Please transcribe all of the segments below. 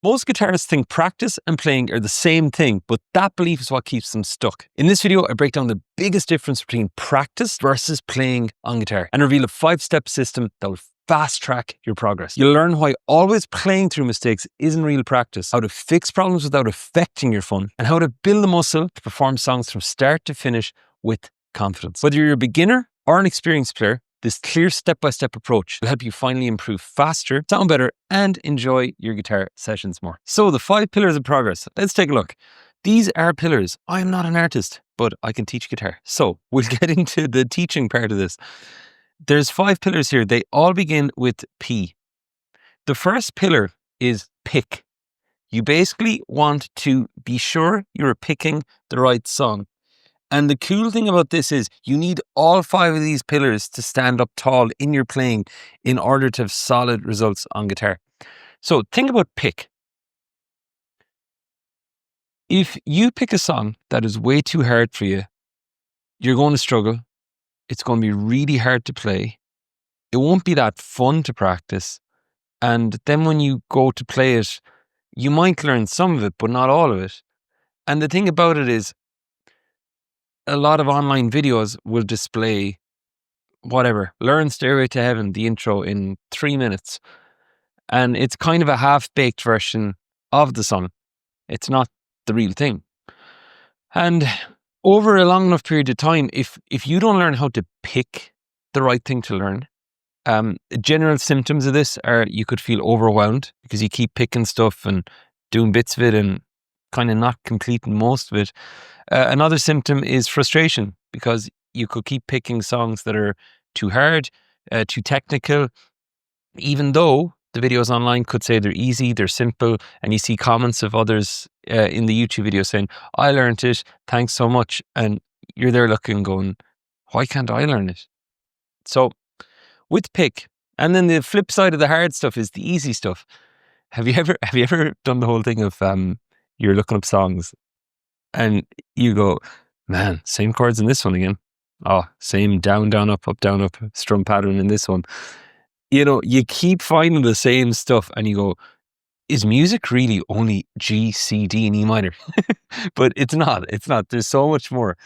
Most guitarists think practice and playing are the same thing, but that belief is what keeps them stuck. In this video, I break down the biggest difference between practice versus playing on guitar and reveal a 5-step system that will fast track your progress. You'll learn why always playing through mistakes isn't real practice, how to fix problems without affecting your fun, and how to build the muscle to perform songs from start to finish with confidence. Whether you're a beginner or an experienced player, this clear step-by-step approach will help you finally improve faster, sound better, and enjoy your guitar sessions more. So the 5 pillars of progress. Let's take a look. These are pillars. I am not an artist, but I can teach guitar. So we'll get into the teaching part of this. There's 5 pillars here. They all begin with P. The first pillar is pick. You basically want to be sure you're picking the right song. And the cool thing about this is you need all 5 of these pillars to stand up tall in your playing in order to have solid results on guitar. So think about pick. If you pick a song that is way too hard for you, you're going to struggle. It's going to be really hard to play. It won't be that fun to practice. And then when you go to play it, you might learn some of it, but not all of it. And the thing about it is, a lot of online videos will display whatever, learn Stairway to Heaven, the intro in 3 minutes. And it's kind of a half-baked version of the song. It's not the real thing. And over a long enough period of time, if you don't learn how to pick the right thing to learn, general symptoms of this are you could feel overwhelmed because you keep picking stuff and doing bits of it and kind of not completing most of it. Another symptom is frustration because you could keep picking songs that are too hard, too technical, even though the videos online could say they're easy, they're simple, and you see comments of others in the YouTube video saying, I learned it, thanks so much. And you're there looking going, why can't I learn it? So with pick, and then the flip side of the hard stuff is the easy stuff. Have you ever done the whole thing of you're looking up songs and you go, man, same chords in this one again. Oh, same down, down, up, strum pattern in this one. You know, you keep finding the same stuff and you go, is music really only G, C, D, and E minor? But it's not. There's so much more.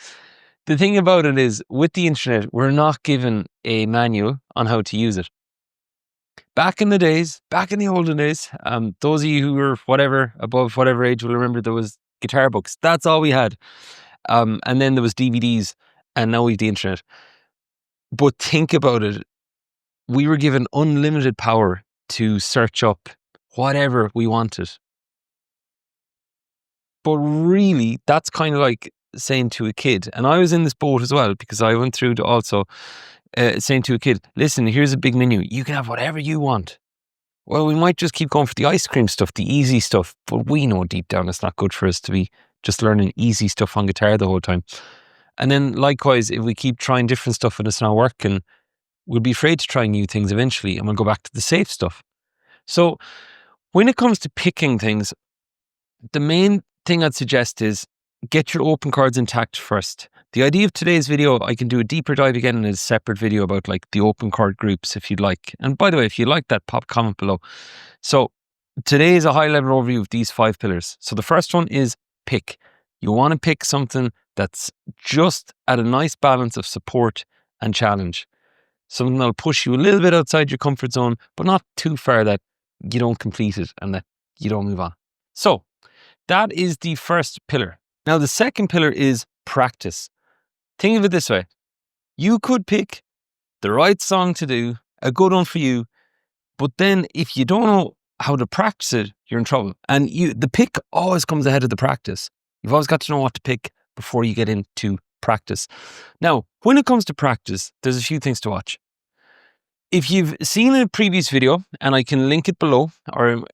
The thing about it is, with the internet, we're not given a manual on how to use it. Back in the olden days, those of you who were above whatever age will remember there was guitar books. That's all we had. And then there was DVDs, and now we have the internet. But think about it. We were given unlimited power to search up whatever we wanted. But really, that's kind of like saying to a kid, and I was in this boat as well because I went through to also saying to a kid, listen, here's a big menu. You can have whatever you want. Well, we might just keep going for the ice cream stuff, the easy stuff, but we know deep down it's not good for us to be just learning easy stuff on guitar the whole time. And then likewise, if we keep trying different stuff and it's not working, we'll be afraid to try new things eventually and we'll go back to the safe stuff. So when it comes to picking things, the main thing I'd suggest is get your open chords intact first. The idea of today's video, I can do a deeper dive again in a separate video about like the open chord groups if you'd like. And by the way, if you like that, pop comment below. So today is a high level overview of these 5 pillars. So the first one is pick. You want to pick something that's just at a nice balance of support and challenge. Something that'll push you a little bit outside your comfort zone, but not too far that you don't complete it and that you don't move on. So that is the first pillar. Now the second pillar is practice. Think of it this way. You could pick the right song to do, a good one for you, but then if you don't know how to practice it, you're in trouble. And the pick always comes ahead of the practice. You've always got to know what to pick before you get into practice. Now, when it comes to practice, there's a few things to watch. If you've seen a previous video, and I can link it below, I'll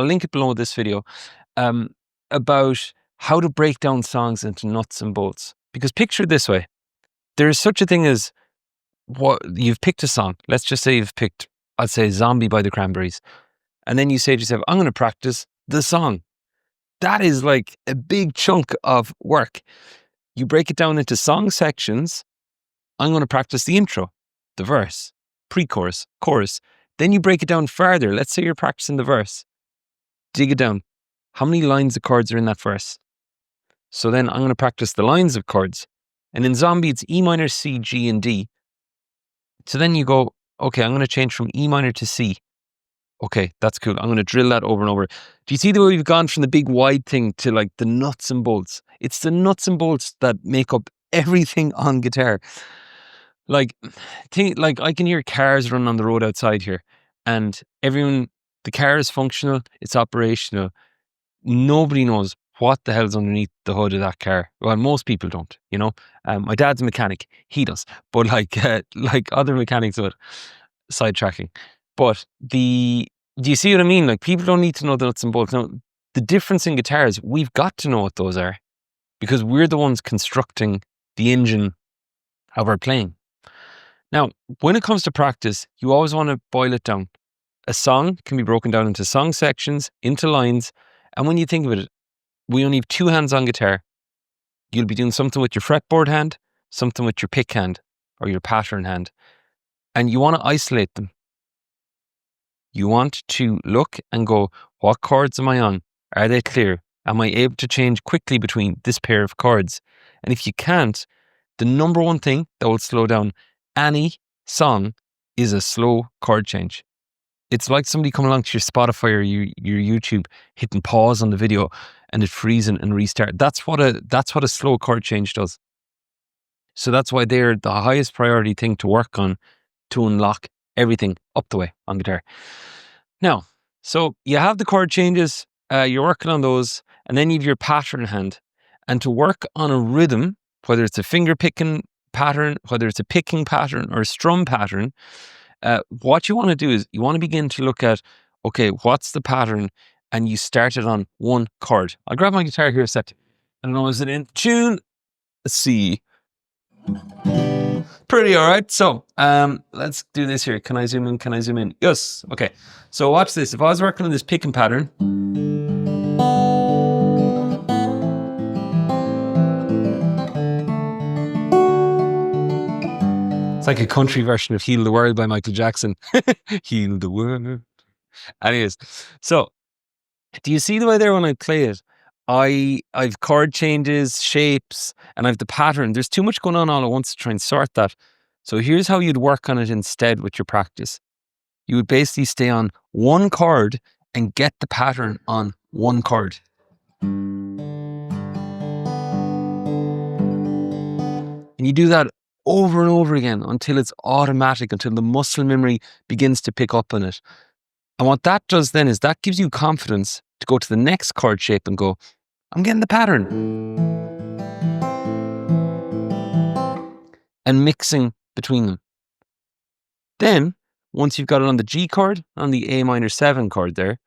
link it below this video, about how to break down songs into nuts and bolts. Because picture it this way. There is such a thing as what you've picked a song. Let's just say you've picked, I'd say Zombie by the Cranberries. And then you say to yourself, I'm going to practice the song. That is like a big chunk of work. You break it down into song sections. I'm going to practice the intro, the verse, pre-chorus, chorus. Then you break it down further. Let's say you're practicing the verse. Dig it down. how many lines of chords are in that verse? So then I'm going to practice the lines of chords. And in Zombie, it's E minor, C, G, and D. So then you go, okay, I'm going to change from E minor to C. Okay, that's cool. I'm going to drill that over and over. Do you see the way we've gone from the big wide thing to like the nuts and bolts? It's the nuts and bolts that make up everything on guitar. Like I can hear cars running on the road outside here, and the car is functional, it's operational. Nobody knows what the hell's underneath the hood of that car. Well, most people don't, you know. My dad's a mechanic; he does, but like other mechanics would. Sidetracking, but do you see what I mean? Like, people don't need to know the nuts and bolts. Now, the difference in guitars, we've got to know what those are, because we're the ones constructing the engine of our playing. Now, when it comes to practice, you always want to boil it down. A song can be broken down into song sections, into lines, and when you think of it, we only have two hands on guitar. You'll be doing something with your fretboard hand, something with your pick hand, or your pattern hand, and you want to isolate them. You want to look and go, what chords am I on? Are they clear? Am I able to change quickly between this pair of chords? And if you can't, the number one thing that will slow down any song is a slow chord change. It's like somebody coming along to your Spotify or your YouTube, hitting pause on the video and it freezing and restart. That's what a slow chord change does. So that's why they're the highest priority thing to work on to unlock everything up the way on guitar. Now, so you have the chord changes, you're working on those, and then you have your pattern hand. And to work on a rhythm, whether it's a finger picking pattern, whether it's a picking pattern or a strum pattern, what you want to do is you want to begin to look at, okay, what's the pattern? And you start it on one chord. I'll grab my guitar here a sec. I don't know, is it in tune? Let's see. Pretty all right. So let's do this here. Can I zoom in? Can I zoom in? Yes. Okay. So watch this. If I was working on this picking pattern, it's like a country version of Heal the World by Michael Jackson. Heal the world. Anyways, so do you see the way there when I play it? I've chord changes, shapes, and I've the pattern. There's too much going on all at once to try and sort that. So here's how you'd work on it instead with your practice. You would basically stay on one chord and get the pattern on one chord. And you do that over and over again until it's automatic, until the muscle memory begins to pick up on it. And what that does then is that gives you confidence to go to the next chord shape and go, I'm getting the pattern. And mixing between them. Then, once you've got it on the G chord, on the A minor 7 chord there,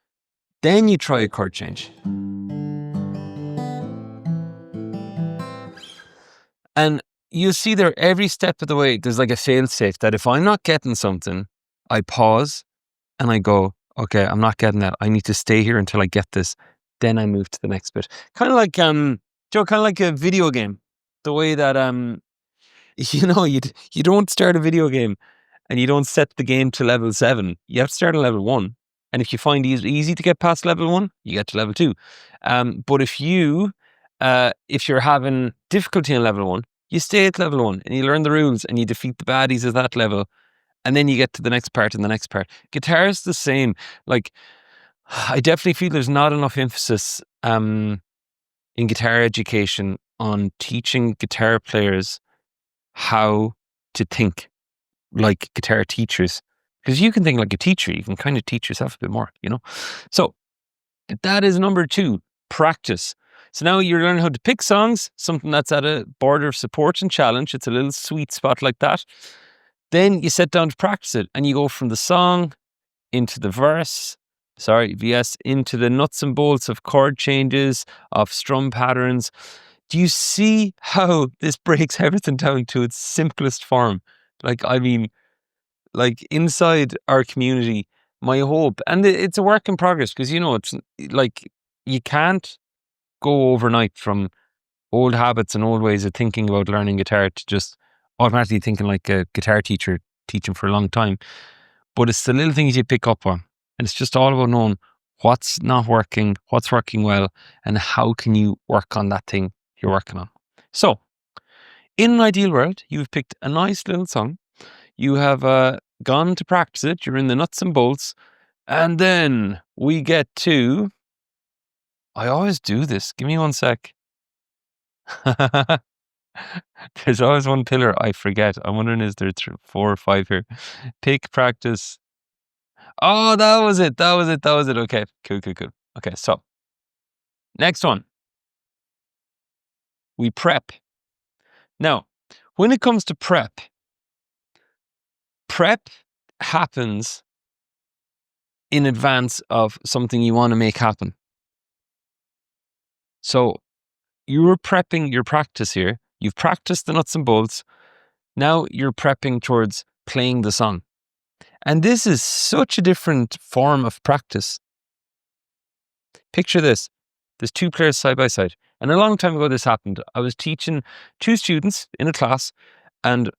then you try a chord change. And you'll see there every step of the way, there's like a fail safe that if I'm not getting something, I pause and I go, okay, I'm not getting that. I need to stay here until I get this. Then I move to the next bit. Kind of like, Joe, kind of like a video game. The way that, you don't start a video game and you don't set the game to level 7. You have to start at level 1. And if you find it easy to get past level 1, you get to level 2. But if you're having difficulty on level 1, you stay at level 1 and you learn the rules and you defeat the baddies at that level. And then you get to the next part and the next part. Guitar's the same. Like, I definitely feel there's not enough emphasis in guitar education on teaching guitar players how to think like guitar teachers. Because you can think like a teacher, you can kind of teach yourself a bit more, you know? So that is number 2, practice. So now you're learning how to pick songs, something that's at a border of support and challenge. It's a little sweet spot like that. Then you sit down to practice it and you go from the song into the verse, into the nuts and bolts of chord changes, of strum patterns. Do you see how this breaks everything down to its simplest form? Like inside our community, my hope, and it's a work in progress because, it's like you can't go overnight from old habits and old ways of thinking about learning guitar to just automatically thinking like a guitar teacher teaching for a long time. But it's the little things you pick up on. And it's just all about knowing what's not working, what's working well, and how can you work on that thing you're working on. So, in an ideal world, you've picked a nice little song, you have gone to practice it, you're in the nuts and bolts, and then we get to... I always do this. Give me one sec. There's always one pillar I forget. I'm wondering, is there 4 or 5 here? Pick, practice. Oh, that was it. Okay, cool. Okay, so next one. We prep. Now, when it comes to prep happens in advance of something you want to make happen. So you're prepping your practice here. You've practiced the nuts and bolts. Now you're prepping towards playing the song. And this is such a different form of practice. Picture this. There's 2 players side by side. And a long time ago this happened. I was teaching 2 students in a class, and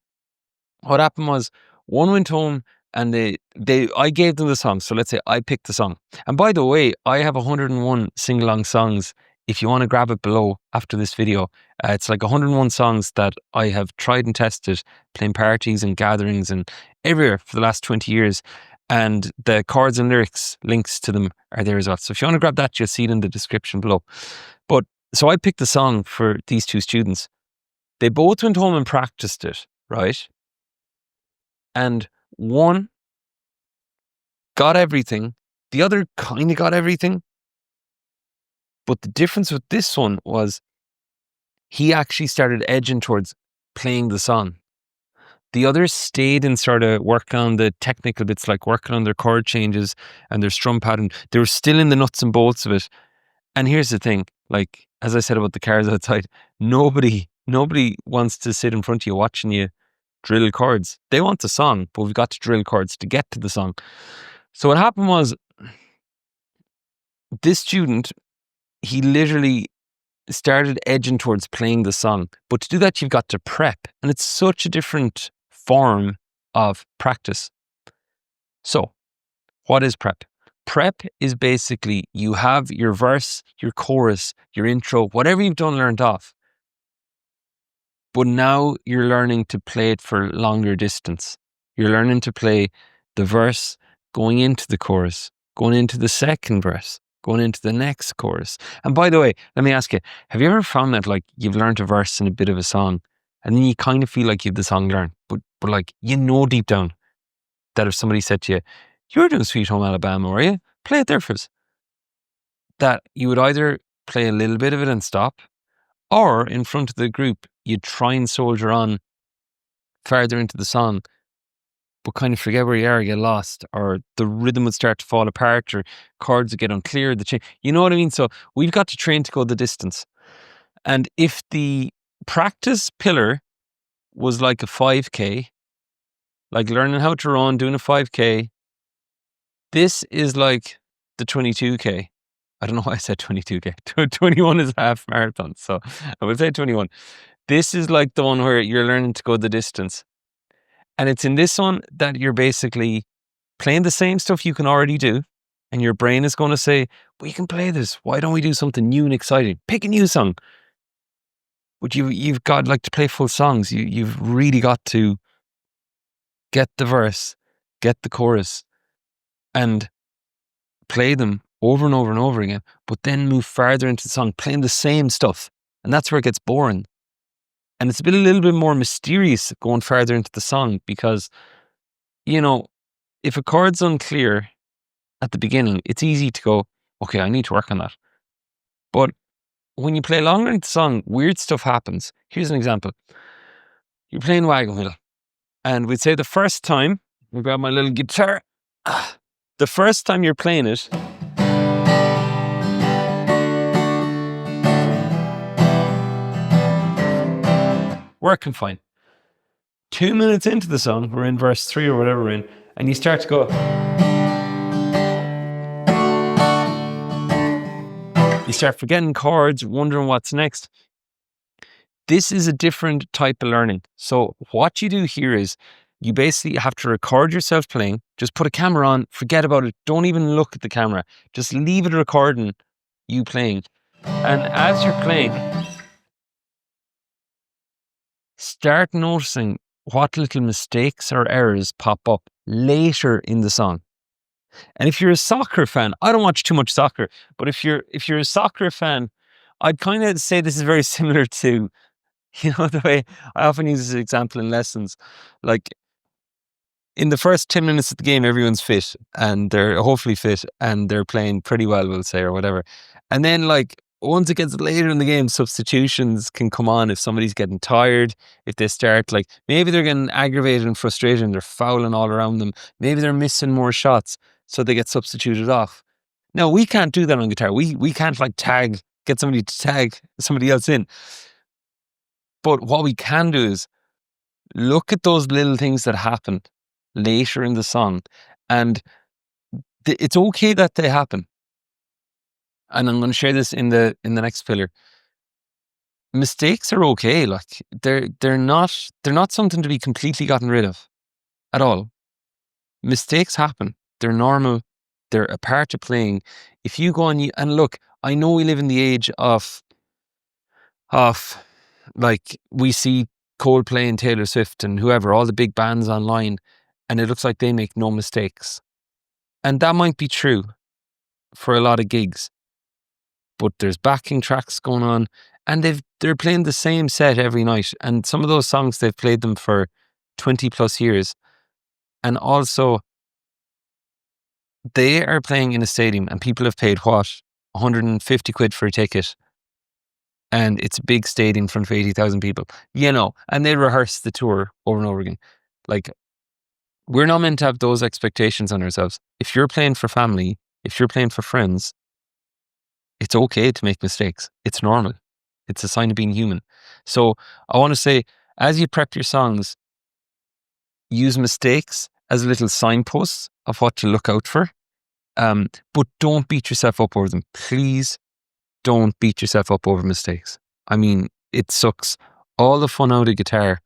what happened was one went home and I gave them the song. So let's say I picked the song. And by the way, I have 101 sing-along songs. If you want to grab it below after this video, it's like 101 songs that I have tried and tested, playing parties and gatherings and everywhere for the last 20 years. And the chords and lyrics links to them are there as well. So if you want to grab that, you'll see it in the description below. But so I picked the song for these 2 students. They both went home and practiced it, right? And one got everything, the other kind of got everything. But the difference with this one was he actually started edging towards playing the song. The others stayed and started working on the technical bits, like working on their chord changes and their strum pattern. They were still in the nuts and bolts of it. And here's the thing, like, as I said about the cars outside, nobody wants to sit in front of you watching you drill chords. They want the song, but we've got to drill chords to get to the song. So what happened was, this student, he literally started edging towards playing the song. But to do that, you've got to prep. And it's such a different form of practice. So what is prep? Prep is basically, you have your verse, your chorus, your intro, whatever you've done learned off. But now you're learning to play it for longer distance. You're learning to play the verse going into the chorus, going into the second verse, going into the next chorus. And by the way, let me ask you, have you ever found that like you've learned a verse in a bit of a song and then you kind of feel like you've the song learned, but like, you know deep down that if somebody said to you, "You're doing Sweet Home Alabama, are you? Play it there for us," that you would either play a little bit of it and stop, or in front of the group, you'd try and soldier on farther into the song, but kind of forget where you are, get lost, or the rhythm would start to fall apart, or chords would get unclear, you know what I mean? So we've got to train to go the distance. And if the practice pillar was like a 5K, like learning how to run, doing a 5K, this is like the 22K. I don't know why I said 22K. 21 is half marathon, so I would say 21. This is like the one where you're learning to go the distance. And it's in this one that you're basically playing the same stuff you can already do. And your brain is going to say, "We can play this. Why don't we do something new and exciting? Pick a new song." But you've got like to play full songs. You've really got to get the verse, get the chorus, and play them over and over and over again, but then move farther into the song, playing the same stuff. And that's where it gets boring. And it's a little bit more mysterious going farther into the song because, you know, if a chord's unclear at the beginning, it's easy to go, "Okay, I need to work on that." But when you play longer into the song, weird stuff happens. Here's an example. You're playing Wagon Wheel, and we'd say the first time, I grab my little guitar, the first time you're playing it, working fine. 2 minutes into the song, we're in verse 3 or whatever we're in, and you start to go, you start forgetting chords, wondering what's next. This is a different type of learning. So what you do here is You basically have to record yourself playing. Just put a camera on, forget about it. Don't even look at the camera. Just leave it recording you playing. And as you're playing, start noticing what little mistakes or errors pop up later in the song. And if you're a soccer fan, I don't watch too much soccer, but if you're a soccer fan, I'd kind of say this is very similar to, the way I often use this example in lessons. Like, in the first 10 minutes of the game, everyone's fit and they're hopefully fit and they're playing pretty well, we'll say, or whatever. And then, like, once it gets later in the game, substitutions can come on if somebody's getting tired, if they start, like, maybe they're getting aggravated and frustrated and they're fouling all around them. Maybe they're missing more shots, so they get substituted off. Now, we can't do that on guitar. We can't, like, get somebody to tag somebody else in. But what we can do is look at those little things that happen later in the song, and it's okay that they happen. And I'm going to share this in the next pillar. Mistakes are okay. Like, they're not something to be completely gotten rid of at all. Mistakes happen. They're normal. They're a part of playing. If you go on and look, I know we live in the age of like, we see Coldplay and Taylor Swift and whoever, all the big bands online, and it looks like they make no mistakes. And that might be true for a lot of gigs, but there's backing tracks going on, and they're playing the same set every night. And some of those songs, they've played them for 20 plus years. And also, they are playing in a stadium and people have paid what? 150 quid for a ticket. And it's a big stadium in front of 80,000 people, and they rehearse the tour over and over again. Like, we're not meant to have those expectations on ourselves. If you're playing for family, if you're playing for friends, it's okay to make mistakes. It's normal. It's a sign of being human. So I want to say, as you prep your songs, use mistakes as little signposts of what to look out for. But don't beat yourself up over them. Please don't beat yourself up over mistakes. I mean, it sucks all the fun out of guitar,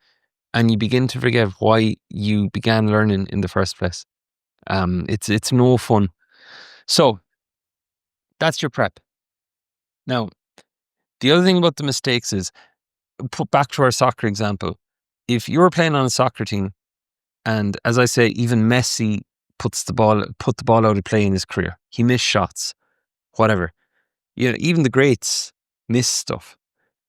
and you begin to forget why you began learning in the first place. It's no fun. So that's your prep. Now, the other thing about the mistakes is, put back to our soccer example. If you're playing on a soccer team, and as I say, even Messi put the ball out of play in his career. He missed shots, whatever. Even the greats miss stuff.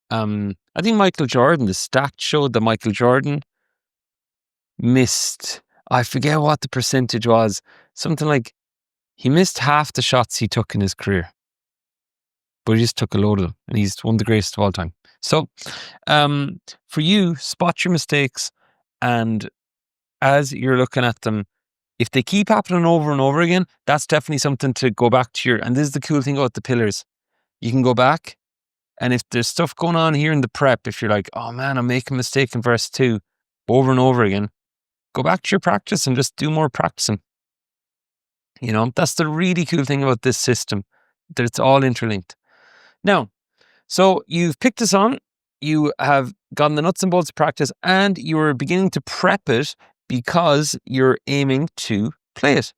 I think Michael Jordan, the stat showed that Michael Jordan missed, I forget what the percentage was, something like he missed half the shots he took in his career. But he just took a load of them, and he's one of the greatest of all time. So, for you, spot your mistakes, and as you're looking at them, if they keep happening over and over again, that's definitely something to go back to and this is the cool thing about the pillars. You can go back, and if there's stuff going on here in the prep, if you're like, oh man, I'm making a mistake in verse 2 over and over again, go back to your practice and just do more practicing. That's the really cool thing about this system, that it's all interlinked. Now, so you've picked a song, you have gotten the nuts and bolts of practice, and you're beginning to prep it because you're aiming to play it.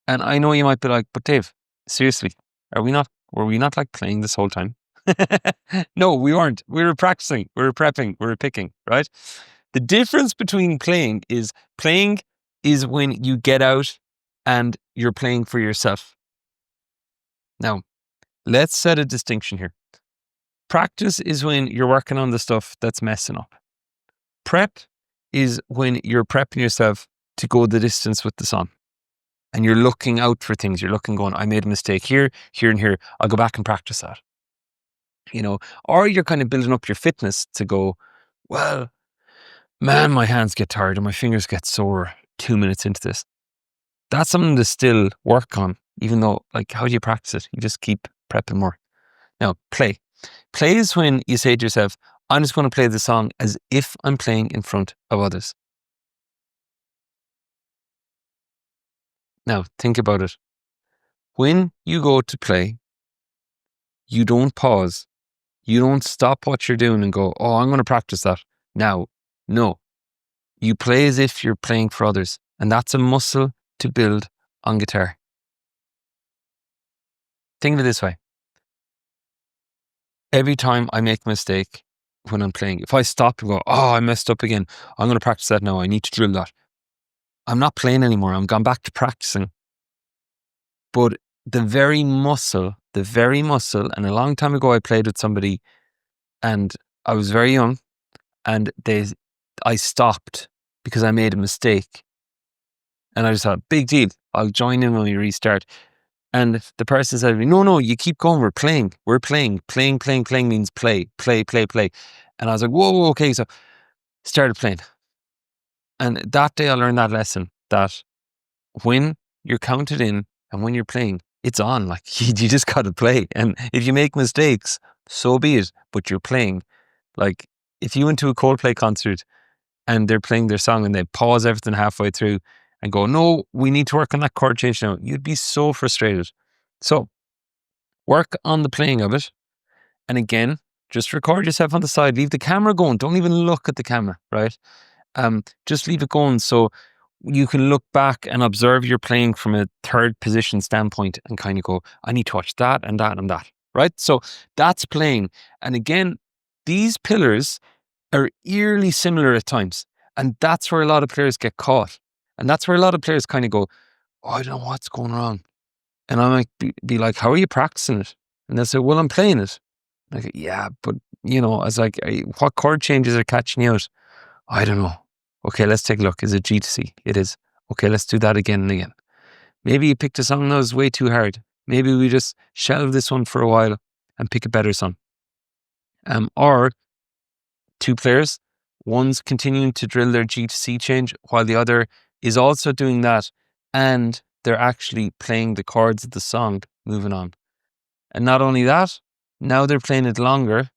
And I know you might be like, but Dave, seriously, were we not like playing this whole time? No, we weren't. We were practicing, we were prepping, we were picking, right? The difference between playing is when you get out and you're playing for yourself. Now, let's set a distinction here. Practice is when you're working on the stuff that's messing up. Prep is when you're prepping yourself to go the distance with the song. And you're looking out for things. You're looking, going, I made a mistake here, here, and here. I'll go back and practice that. Or you're kind of building up your fitness to go, well, man, my hands get tired and my fingers get sore 2 minutes into this. That's something to still work on, even though, like, how do you practice it? You just keep prepping more. Now, play. Play is when you say to yourself, I'm just going to play the song as if I'm playing in front of others. Now, think about it. When you go to play, you don't pause. You don't stop what you're doing and go, oh, I'm going to practice that now. No, You play as if you're playing for others. And that's a muscle to build on guitar. Think of it this way. Every time I make a mistake when I'm playing, if I stop and go, oh, I messed up again, I'm going to practice that now. I need to drill that. I'm not playing anymore. I'm gone back to practicing. But the very muscle, and a long time ago I played with somebody and I was very young and I stopped because I made a mistake. And I just thought, big deal, I'll join in when we restart. And the person said to me, no, you keep going, we're playing. Playing means play. And I was like, whoa, okay. So started playing. And that day I learned that lesson, that when you're counted in and when you're playing, it's on. Like you just got to play. And if you make mistakes, so be it, but you're playing. Like if you went to a Coldplay concert and they're playing their song and they pause everything halfway through and go, no, we need to work on that chord change now, you'd be so frustrated. So work on the playing of it. And again, just record yourself on the side, leave the camera going. Don't even look at the camera, right? Just leave it going so you can look back and observe your playing from a third position standpoint and kind of go, I need to watch that and that and that, right? So that's playing. And again, these pillars are eerily similar at times. And that's where a lot of players get caught. And that's where a lot of players kind of go, oh, I don't know what's going wrong. And I might be like, how are you practicing it? And they'll say, well, I'm playing it. And I go, yeah, but I was like, what chord changes are catching you out? I don't know. Okay, let's take a look. Is it G to C? It is. Okay, let's do that again and again. Maybe you picked a song that was way too hard. Maybe we just shelve this one for a while and pick a better song. Or two players, one's continuing to drill their G to C change while the other is also doing that and they're actually playing the chords of the song moving on. And not only that, now they're playing it longer,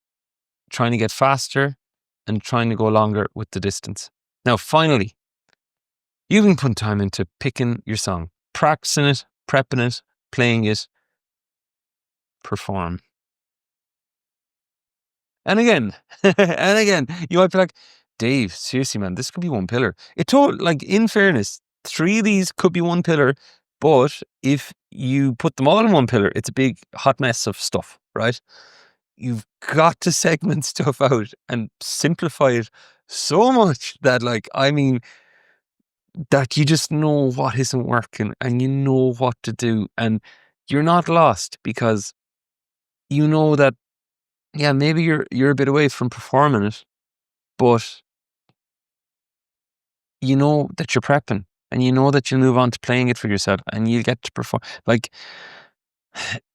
trying to get faster and trying to go longer with the distance. Now, finally, you've been putting time into picking your song, practicing it, prepping it, playing it, perform. And again, you might be like, Dave, seriously, man, this could be one pillar. In fairness, 3 of these could be one pillar, but if you put them all in one pillar, it's a big hot mess of stuff, right? You've got to segment stuff out and simplify it so much that that you just know what isn't working and you know what to do and you're not lost because you know that, yeah, maybe you're a bit away from performing it, but you know that you're prepping and you know that you'll move on to playing it for yourself and you'll get to perform. Like,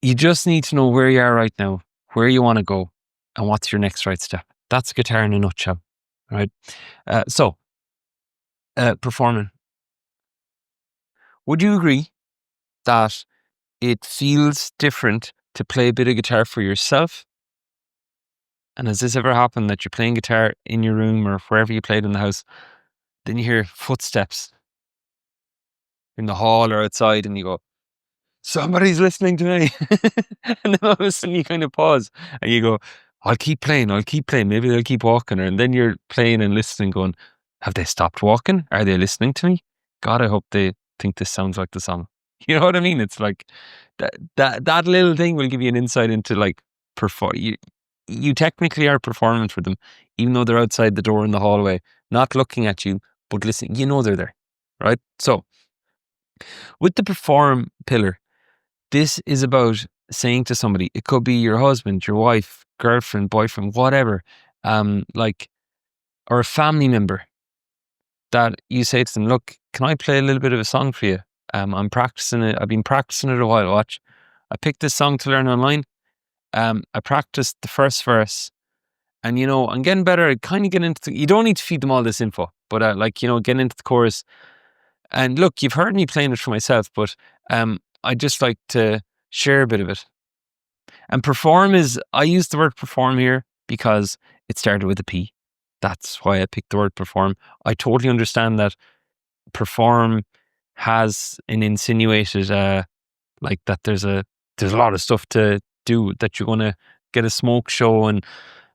you just need to know where you are right now, where you want to go, and what's your next right step. That's guitar in a nutshell, right? Performing. Would you agree that it feels different to play a bit of guitar for yourself? And has this ever happened that you're playing guitar in your room or wherever you played in the house, then you hear footsteps in the hall or outside and you go, somebody's listening to me. And then all of a sudden you kind of pause and you go, I'll keep playing. Maybe they'll keep walking. And then you're playing and listening going, have they stopped walking? Are they listening to me? God, I hope they think this sounds like the song. You know what I mean? It's like that little thing will give you an insight into perform. You technically are performing for them, even though they're outside the door in the hallway, not looking at you, but listening. You know they're there, right? So with the perform pillar, this is about saying to somebody, it could be your husband, your wife, girlfriend, boyfriend, whatever, or a family member, that you say to them, look, can I play a little bit of a song for you? I'm practicing it. I've been practicing it a while. Watch. I picked this song to learn online. I practiced the first verse and, I'm getting better. I kind of get into you don't need to feed them all this info, but getting into the chorus. And look, you've heard me playing it for myself, but I just like to share a bit of it. And perform I use the word perform here because it started with a P. That's why I picked the word perform. I totally understand that perform has an insinuated that there's a lot of stuff to do, that you're going to get a smoke show and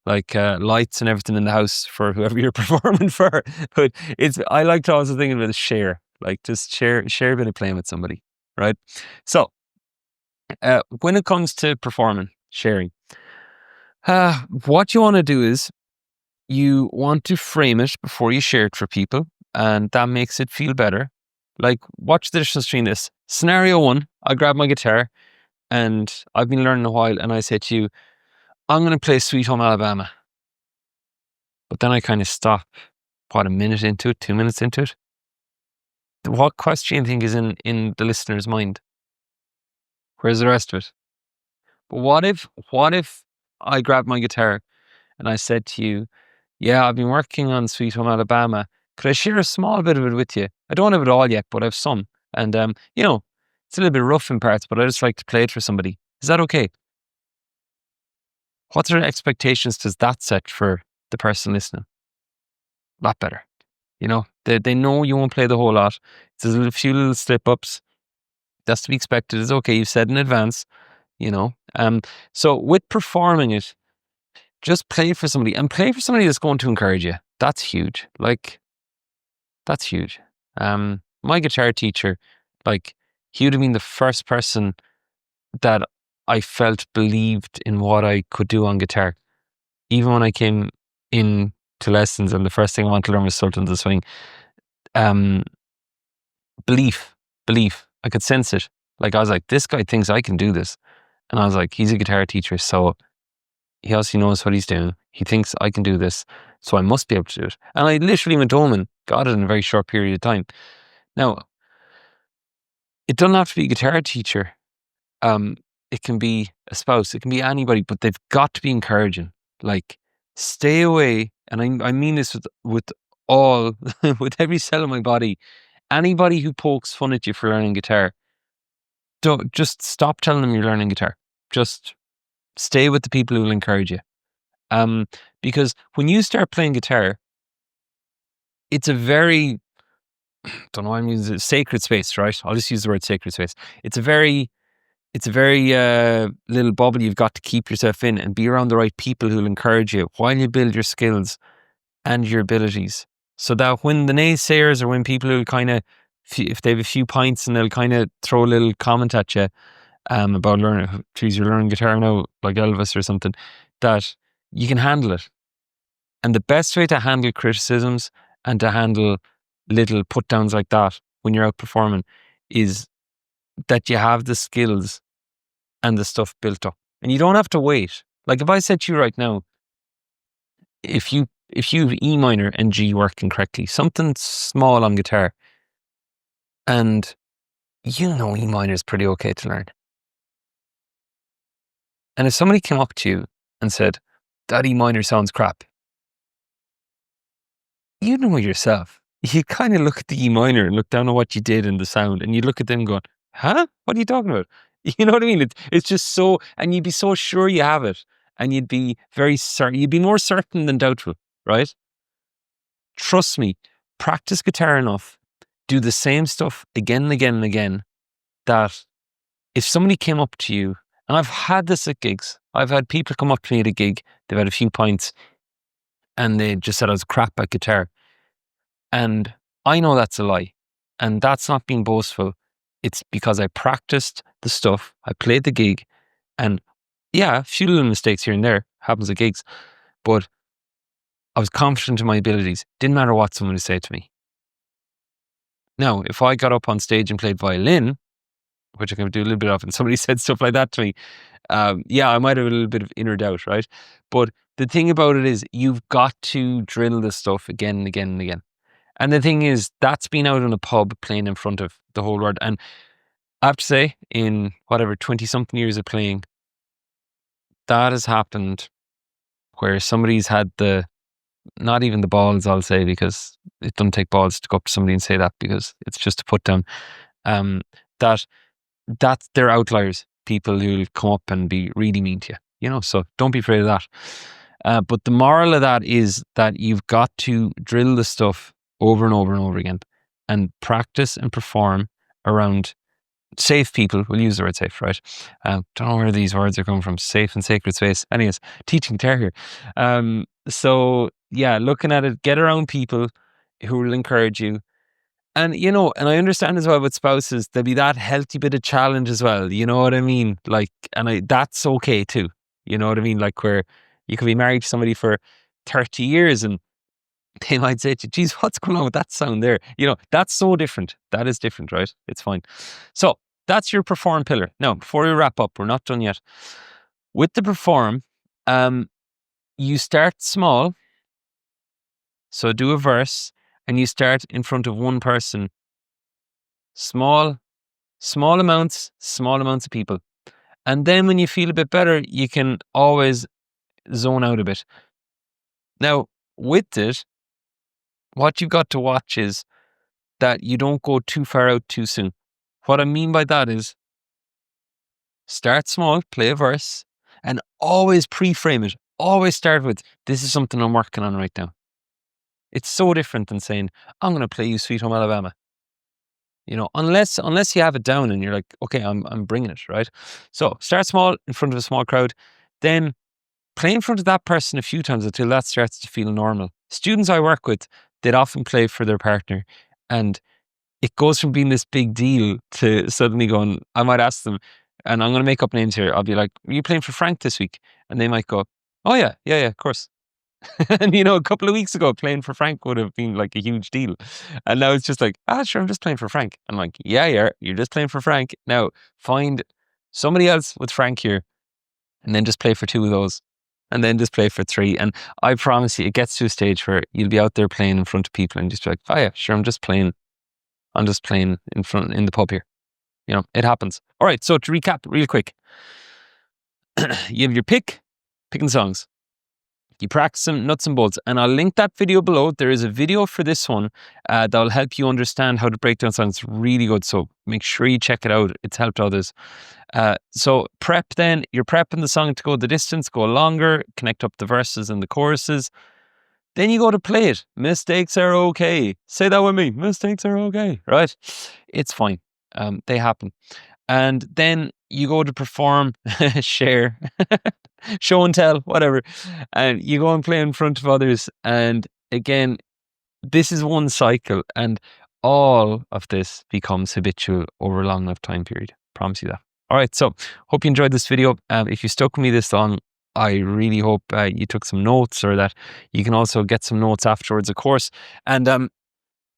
like lights and everything in the house for whoever you're performing for. But I like to also think of it as share, like just share a bit of playing with somebody, right? So when it comes to performing, sharing, what you want to do is you want to frame it before you share it for people, and that makes it feel better. Like, watch the difference between this. Scenario one, I grab my guitar and I've been learning a while, and I say to you, I'm going to play Sweet Home Alabama. But then I kind of stop, a minute into it, 2 minutes into it. What question do you think is in the listener's mind? Where's the rest of it? But what if I grabbed my guitar and I said to you, yeah, I've been working on Sweet Home Alabama. Could I share a small bit of it with you? I don't have it all yet, but I have some. And, it's a little bit rough in parts, but I just like to play it for somebody. Is that okay? What sort of expectations does that set for the person listening? A lot better. They know you won't play the whole lot. There's a few little slip-ups. That's to be expected. It's okay. You've said in advance, So with performing it, just play for somebody, and play for somebody that's going to encourage you. That's huge. That's huge. My guitar teacher, he would have been the first person that I felt believed in what I could do on guitar. Even when I came in to lessons and the first thing I wanted to learn was Sultans of Swing, belief. I could sense it. I was like, this guy thinks I can do this. And I was like, he's a guitar teacher, so he obviously knows what he's doing. He thinks I can do this, so I must be able to do it. And I literally went home and got it in a very short period of time. Now, it doesn't have to be a guitar teacher. It can be a spouse. It can be anybody, but they've got to be encouraging. Stay away. And I mean this with all, with every cell in my body. Anybody who pokes fun at you for learning guitar, just stop telling them you're learning guitar. Just stay with the people who will encourage you. Because when you start playing guitar, it's a very, don't know why I'm using it, sacred space, right? I'll just use the word sacred space. It's a very little bubble you've got to keep yourself in, and be around the right people who'll encourage you while you build your skills and your abilities. So that when the naysayers, or when people who kind of, if they have a few pints and they'll kind of throw a little comment at you about learning, geez, you're learning guitar now like Elvis or something, that you can handle it. And the best way to handle criticisms and to handle little put downs like that when you're out performing is that you have the skills and the stuff built up. And you don't have to wait. Like if I said to you right now, if you have E minor and G working correctly, something small on guitar, and E minor is pretty okay to learn. And if somebody came up to you and said, that E minor sounds crap, you know yourself. You kind of look at the E minor and look down on what you did in the sound, and you look at them going, huh? What are you talking about? You know what I mean? It's just so, and you'd be so sure you have it, and you'd be very certain, you'd be more certain than doubtful, right? Trust me, practice guitar enough, do the same stuff again and again and again, that if somebody came up to you, and I've had this at gigs, I've had people come up to me at a gig, they've had a few pints, and they just said I was crap at guitar. And I know that's a lie. And that's not being boastful. It's because I practiced the stuff, I played the gig, and yeah, a few little mistakes here and there, happens at gigs, but I was confident in my abilities. Didn't matter what someone would say to me. Now, if I got up on stage and played violin, which I can do a little bit of, and somebody said stuff like that to me, I might have a little bit of inner doubt, right? But the thing about it is, you've got to drill the stuff again and again and again. And the thing is, that's been out in a pub playing in front of the whole world. And I have to say, in 20-something years of playing, that has happened where somebody's had not even the balls, I'll say, because it doesn't take balls to go up to somebody and say that, because it's just a put down. That's they're outliers, people who'll come up and be really mean to you, so don't be afraid of that. But the moral of that is that you've got to drill the stuff over and over and over again, and practice and perform around safe people, we'll use the word safe, right? Don't know where these words are coming from. Safe and sacred space. Anyways, teaching guitar here. So yeah, looking at it, get around people who will encourage you. And and I understand as well with spouses, there'll be that healthy bit of challenge as well. You know what I mean? Like, that's okay too. You know what I mean? Like, where you could be married to somebody for 30 years and they might say to you, geez, what's going on with that sound there? That's so different. That is different, right? It's fine. So that's your perform pillar. Now, before we wrap up, we're not done yet. With the perform, you start small. So do a verse and you start in front of one person. Small amounts of people. And then when you feel a bit better, you can always zone out a bit. Now, with it, what you've got to watch is that you don't go too far out too soon. What I mean by that is start small, play a verse, and always pre-frame it. Always start with, this is something I'm working on right now. It's so different than saying, I'm going to play you Sweet Home Alabama. Unless you have it down and you're like, okay, I'm bringing it, right? So start small in front of a small crowd, then play in front of that person a few times until that starts to feel normal. Students I work with, they'd often play for their partner, and it goes from being this big deal to suddenly going, I might ask them, and I'm going to make up names here. I'll be like, are you playing for Frank this week? And they might go, oh yeah, of course. And a couple of weeks ago, playing for Frank would have been like a huge deal. And now it's just like, sure, I'm just playing for Frank. I'm like, yeah, you're just playing for Frank. Now find somebody else with Frank here and then just play for 2 of those and then just play for 3. And I promise you, it gets to a stage where you'll be out there playing in front of people and just be like, oh yeah, sure, I'm just playing in the pub here. It happens. All right. So to recap real quick, you have your picking songs. You practice some nuts and bolts, and I'll link that video below. There is a video for this one that'll help you understand how to break down songs. It's really good. So make sure you check it out. It's helped others. So prep then. You're prepping the song to go the distance, go longer, connect up the verses and the choruses. Then you go to play it. Mistakes are okay. Say that with me. Mistakes are okay, right? It's fine. They happen. And then you go to perform, share, show and tell, whatever. And you go and play in front of others. And again, this is one cycle. And all of this becomes habitual over a long enough time period. Promise you that. All right. So hope you enjoyed this video. If you stuck with me this long, I really hope you took some notes, or that you can also get some notes afterwards, of course. And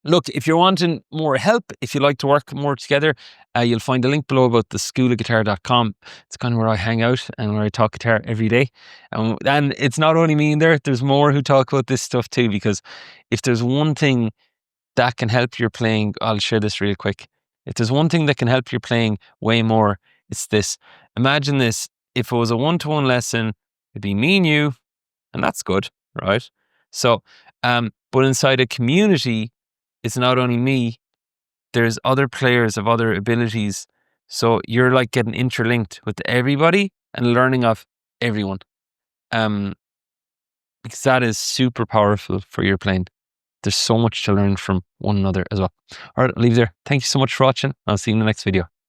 look, if you're wanting more help, if you like to work more together, you'll find a link below about the schoolofguitar.com. It's kind of where I hang out and where I talk guitar every day. And it's not only me in there, there's more who talk about this stuff too, because if there's one thing that can help your playing, I'll share this real quick. If there's one thing that can help your playing way more, it's this. Imagine this. If it was a one-to-one lesson, it'd be me and you, and that's good, right? So, but inside a community, it's not only me, there's other players of other abilities. So you're like getting interlinked with everybody and learning off everyone. Because that is super powerful for your playing. There's so much to learn from one another as well. All right, I'll leave there. Thank you so much for watching. I'll see you in the next video.